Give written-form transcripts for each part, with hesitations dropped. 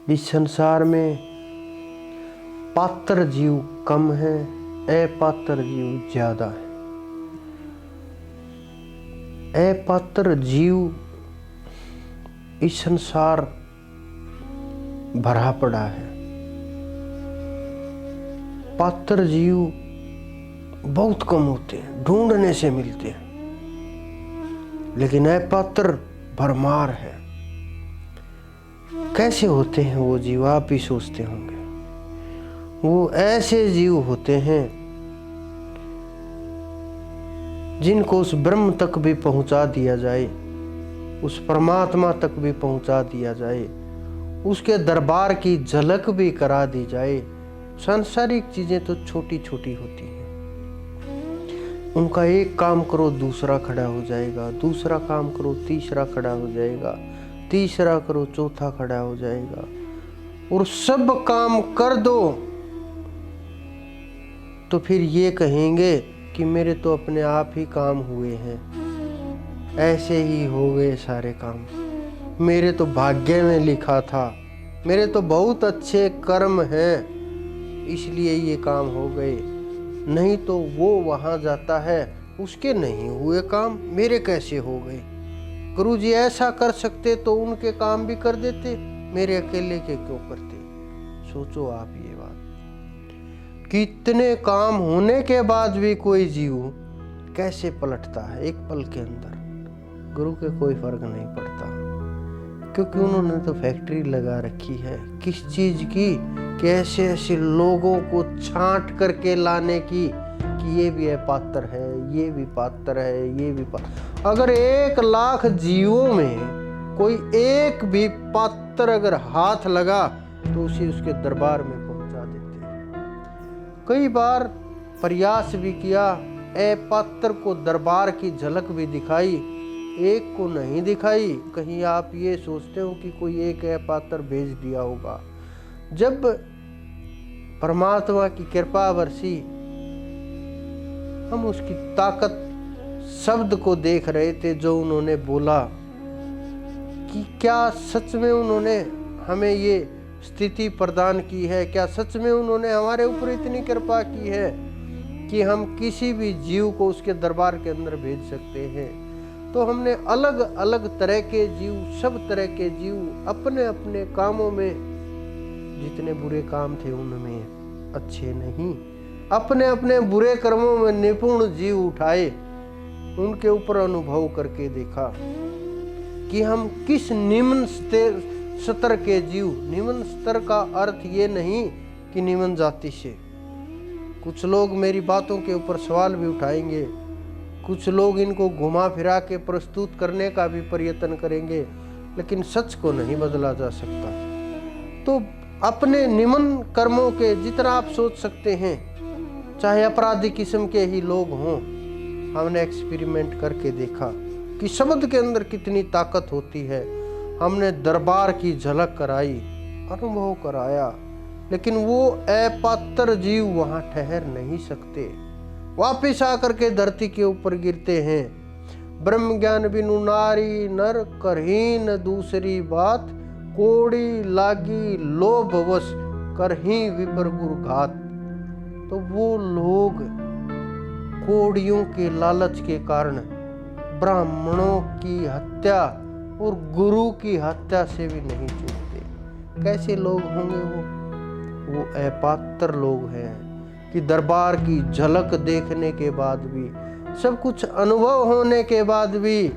इस संसार में पात्र जीव कम है, अपात्र जीव ज्यादा है। अपात्र जीव इस संसार भरा पड़ा है, पात्र जीव बहुत कम होते हैं, ढूंढने से मिलते हैं, लेकिन अपात्र भरमार है। कैसे होते हैं वो जीव, आप ही सोचते होंगे। वो ऐसे जीव होते हैं जिनको उस ब्रह्म तक भी पहुंचा दिया जाए, उस परमात्मा तक भी पहुंचा दिया जाए, उसके दरबार की झलक भी करा दी जाए। सांसारिक चीजें तो छोटी छोटी होती हैं, उनका एक काम करो दूसरा खड़ा हो जाएगा, दूसरा काम करो तीसरा खड़ा हो जाएगा, तीसरा करो चौथा खड़ा हो जाएगा। और सब काम कर दो तो फिर ये कहेंगे कि मेरे तो अपने आप ही काम हुए हैं, ऐसे ही हो गए सारे काम, मेरे तो भाग्य में लिखा था, मेरे तो बहुत अच्छे कर्म हैं इसलिए ये काम हो गए। नहीं तो वो वहां जाता है, उसके नहीं हुए काम मेरे कैसे हो गए। गुरु जी ऐसा कर सकते तो उनके काम भी कर देते, मेरे अकेले के क्यों करते। सोचो आप ये बात, कितने काम होने के बाद भी कोई जीव कैसे पलटता है एक पल के अंदर। गुरु के कोई फर्क नहीं पड़ता, क्योंकि उन्होंने तो फैक्ट्री लगा रखी है किस चीज की, कि ऐसे ऐसे लोगों को छांट करके लाने की कि ये भी है पात्र है, ये भी पात्र है, ये भी पात्र। अगर 1,00,000 जीवों में कोई एक भी पात्र अगर हाथ लगा तो उसे उसके दरबार में पहुंचा देते हैं। कई बार प्रयास भी किया, अपात्र को दरबार की झलक भी दिखाई, एक को नहीं दिखाई। कहीं आप ये सोचते हो कि कोई एक अपात्र भेज दिया होगा। जब परमात्मा की कृपा बरसी, हम उसकी ताकत शब्द को देख रहे थे जो उन्होंने बोला, कि क्या सच में उन्होंने हमें ये स्थिति प्रदान की है, क्या सच में उन्होंने हमारे ऊपर इतनी कृपा की है कि हम किसी भी जीव को उसके दरबार के अंदर भेज सकते हैं। तो हमने अलग अलग तरह के जीव, सब तरह के जीव अपने अपने कामों में, जितने बुरे काम थे उनमें अच्छे नहीं, अपने अपने बुरे कर्मों में निपुण जीव उठाए, उनके ऊपर अनुभव करके देखा कि हम किस निम्न स्तर के जीव। निम्न स्तर का अर्थ ये नहीं कि निम्न जाति से। कुछ लोग मेरी बातों के ऊपर सवाल भी उठाएंगे, कुछ लोग इनको घुमा फिरा के प्रस्तुत करने का भी प्रयत्न करेंगे, लेकिन सच को नहीं बदला जा सकता। तो अपने निम्न कर्मों के जितना आप सोच सकते हैं, चाहे अपराधी किस्म के ही लोग हों, हमने एक्सपेरिमेंट करके देखा कि शब्द के अंदर कितनी ताकत होती है। हमने दरबार की झलक कराई, अनुभव कराया, लेकिन वो अपात्र जीव वहां ठहर नहीं सकते, वापिस आकर के धरती के ऊपर गिरते हैं। ब्रह्म ज्ञान बिनु नारी नर करहीन दूसरी बात, कोड़ी लागी लोभ वश करही विपर गुरु घात। तो वो लोग कोड़ियों के लालच के कारण ब्राह्मणों की हत्या और गुरु की हत्या से भी नहीं चूकते। कैसे लोग होंगे वो अपात्र लोग हैं कि दरबार की झलक देखने के बाद भी, सब कुछ अनुभव होने के बाद भी,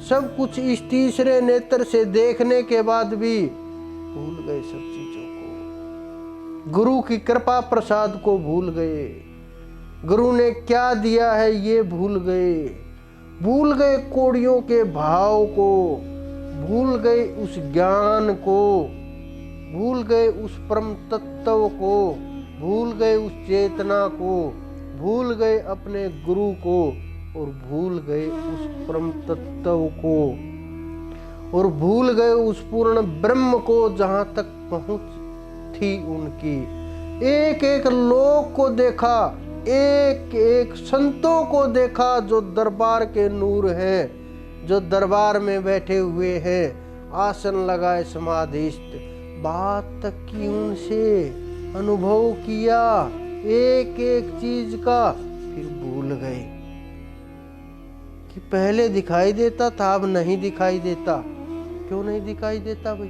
सब कुछ इस तीसरे नेत्र से देखने के बाद भी भूल गए सब चीजों को। गुरु की कृपा प्रसाद को भूल गए, गुरु ने क्या दिया है ये भूल गए, भूल गए कोड़ियों के भाव को, भूल गए उस ज्ञान को, भूल गए उस परम तत्व को, भूल गए उस चेतना को, भूल गए अपने गुरु को, और भूल गए उस परम तत्व को, और भूल गए उस पूर्ण ब्रह्म को जहां तक पहुंच थी उनकी। एक एक लोक को देखा, एक एक संतों को देखा जो दरबार के नूर हैं, जो दरबार में बैठे हुए हैं, आसन लगाए समाधिस्थ, बात तक की उनसे, अनुभव किया एक एक चीज का, फिर भूल गए कि पहले दिखाई देता था अब नहीं दिखाई देता। क्यों नहीं दिखाई देता भाई?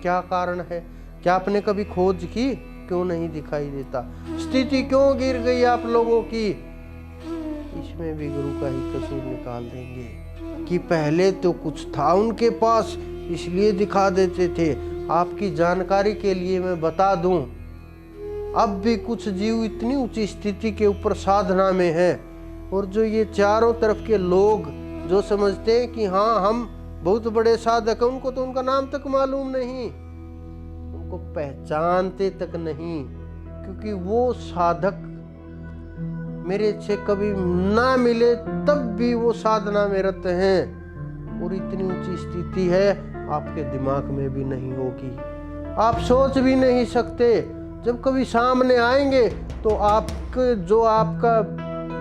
क्या कारण है? क्या आपने कभी खोज की क्यों नहीं दिखाई देता? स्थिति क्यों गिर गई आप लोगों की? इसमें भी गुरु का ही कसूर निकाल देंगे कि पहले तो कुछ था उनके पास इसलिए दिखा देते थे। आपकी जानकारी के लिए मैं बता दूं, अब भी कुछ जीव इतनी ऊंची स्थिति के ऊपर साधना में हैं, और जो ये चारों तरफ के लोग जो समझते हैं कि हाँ हम बहुत बड़े साधक हैं, उनको तो उनका नाम तक मालूम नहीं, उनको पहचानते तक नहीं, क्योंकि वो साधक मेरे से कभी ना मिले तब भी वो साधना में रत हैं। और इतनी ऊंची स्थिति है आपके दिमाग में भी नहीं होगी, आप सोच भी नहीं सकते। जब कभी सामने आएंगे तो आपके जो आपका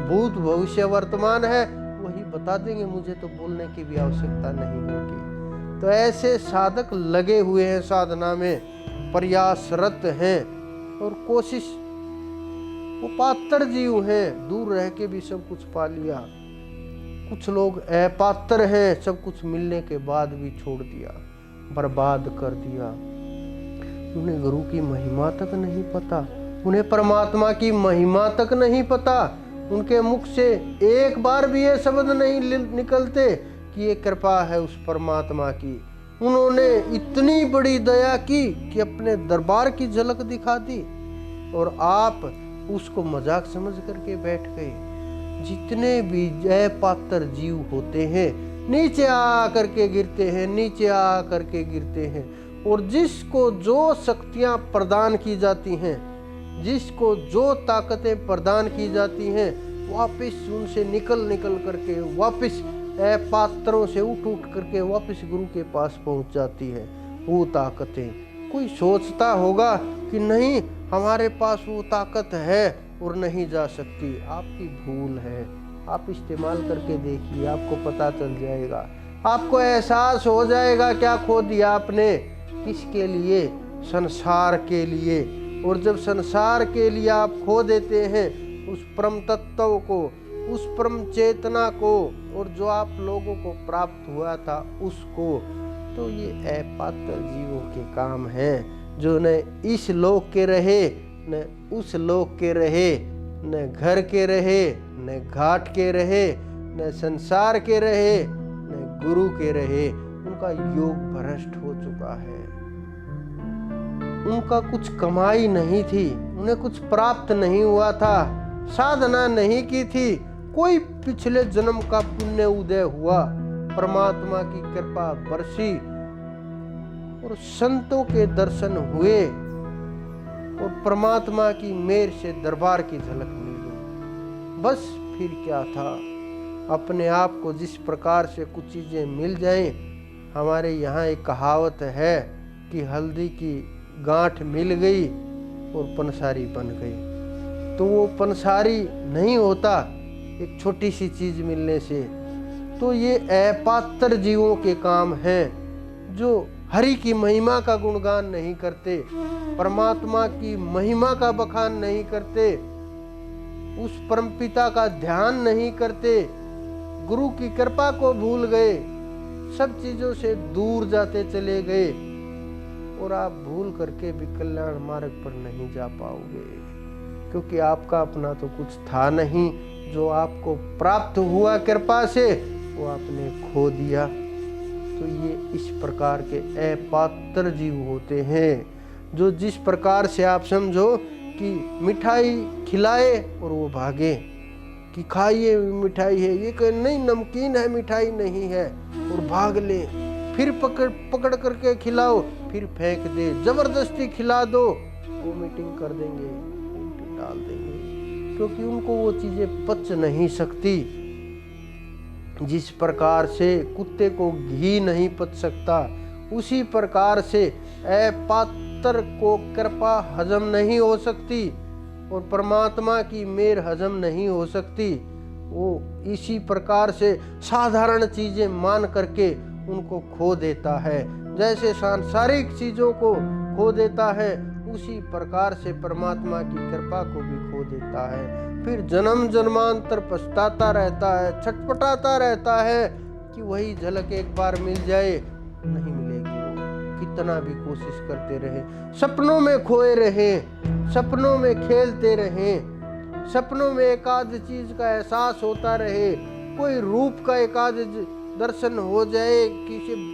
भूत भविष्य वर्तमान है वही बता देंगे, मुझे तो बोलने की भी आवश्यकता नहीं होगी। तो ऐसे साधक लगे हुए हैं साधना में, प्रयासरत हैं और कोशिश, वो पात्र जीव हैं, दूर रह के भी सब कुछ पा लिया। कुछ लोग अपात्र हैं, सब कुछ मिलने के बाद भी छोड़ दिया, बर्बाद कर दिया। उन्हें गुरु की महिमा तक नहीं पता, उन्हें परमात्मा की महिमा तक नहीं पता। उनके मुख से एक बार भी ये शब्द नहीं निकलते कि ये कृपा है उस परमात्मा की। उन्होंने इतनी बड़ी दया की कि अपने दरबार की झलक दिखा दी, और आप उसको मजाक समझ करके बैठ गए। जितने भी अपात्र जीव होते हैं नीचे आ करके गिरते हैं, नीचे आ करके गिरते हैं। और जिसको जो शक्तियां प्रदान की जाती हैं, जिसको जो ताकतें प्रदान की जाती हैं, वापस उनसे निकल करके वापस अपात्रों से उठ करके वापस गुरु के पास पहुंच जाती है वो ताकतें। कोई सोचता होगा कि नहीं हमारे पास वो ताकत है और नहीं जा सकती, आपकी भूल है। आप इस्तेमाल करके देखिए, आपको पता चल जाएगा, आपको एहसास हो जाएगा क्या खो दिया आपने, किसके लिए, संसार के लिए। और जब संसार के लिए आप खो देते हैं उस परम तत्व को, उस परम चेतना को, और जो आप लोगों को प्राप्त हुआ था उसको, तो ये अपात्र जीवों के काम हैं, जो न इस लोक के रहे न उस लोक के रहे, न घर के रहे न घाट के रहे, न संसार के रहे न गुरु के रहे। उनका योग भ्रष्ट हो चुका है, उनका कुछ कमाई नहीं थी, उन्हें कुछ प्राप्त नहीं हुआ था, साधना नहीं की थी, कोई पिछले जन्म का पुण्य उदय हुआ, परमात्मा की कृपा बरसी और संतों के दर्शन हुए और परमात्मा की मेहर से दरबार की झलक मिल गई। बस फिर क्या था, अपने आप को जिस प्रकार से कुछ चीजें मिल जाएं। हमारे यहाँ एक कहावत है कि हल्दी की गांठ मिल गई और पंसारी बन गई। तो वो पंसारी नहीं होता एक छोटी सी चीज मिलने से। तो ये अपात्र जीवों के काम हैं जो हरि की महिमा का गुणगान नहीं करते, परमात्मा की महिमा का बखान नहीं करते, उस परमपिता का ध्यान नहीं करते, गुरु की कृपा को भूल गए, सब चीजों से दूर जाते चले गए। और आप भूल करके भी कल्याण मार्ग पर नहीं जा पाओगे, क्योंकि आपका अपना तो कुछ था नहीं। जो आपको प्राप्त हुआ कृपा से वो आपने खो दिया। तो ये इस प्रकार के अपात्र जीव होते हैं, जो जिस प्रकार से आप समझो कि मिठाई खिलाए और वो भागे कि खाइए मिठाई है, ये कहे नहीं नमकीन है मिठाई नहीं है, और भाग ले। फिर पकड़ करके खिलाओ, फिर फेंक दे, जबरदस्ती खिला दो, वो मीटिंग कर देंगे, उल्टी डाल देंगे, क्योंकि उनको वो चीजें पच नहीं सकती। जिस प्रकार से कुत्ते को घी नहीं पच सकता, उसी प्रकार से अपात्र को कृपा हजम नहीं हो सकती और परमात्मा की मेहर हजम नहीं हो सकती। वो इसी प्रकार से साधारण चीजें मान करके उनको खो देता है। जैसे सांसारिक चीजों को खो देता है, उसी प्रकार से परमात्मा की कृपा को भी खो देता है। फिर जन्म जन्मांतर पछताता रहता है, छटपटाता रहता है कि वही झलक एक बार मिल जाए। नहीं मिलेगी वो, कितना भी कोशिश करते रहे, सपनों में खोए रहे, सपनों में खेलते रहे, सपनों में एक आध चीज का एहसास होता रहे, कोई रूप का एक आध दर्शन हो जाए किसी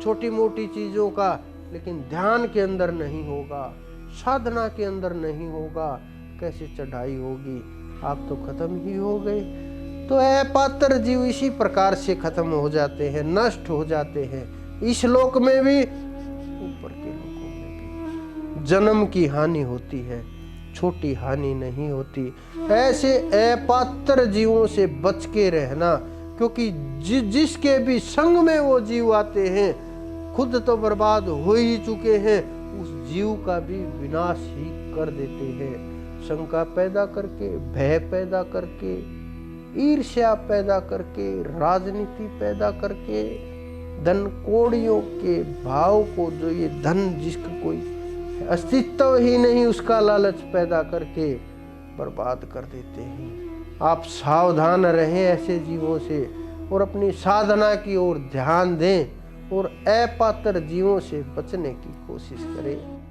छोटी मोटी चीजों का, लेकिन ध्यान के अंदर नहीं होगा, साधना के अंदर नहीं होगा, कैसे चढ़ाई होगी? आप तो खत्म ही हो गए। तो अपात्र जीव इसी प्रकार से खत्म हो जाते हैं, नष्ट हो जाते हैं, इस लोक में भी ऊपर के लोकों में भी। जन्म की हानि होती है, छोटी हानि नहीं होती। ऐसे अपात्र जीवों से बच के रहना, क्योंकि जिसके भी संग में वो जीव आते हैं, खुद तो बर्बाद हो ही चुके हैं, उस जीव का भी विनाश ही कर देते हैं। शंका पैदा करके, भय पैदा करके, ईर्ष्या पैदा करके, राजनीति पैदा करके, धन कोड़ियों के भाव को, जो ये धन जिसका कोई अस्तित्व ही नहीं, उसका लालच पैदा करके बर्बाद कर देते हैं। आप सावधान रहें ऐसे जीवों से और अपनी साधना की ओर ध्यान दें और अपात्र जीवों से बचने की कोशिश करें।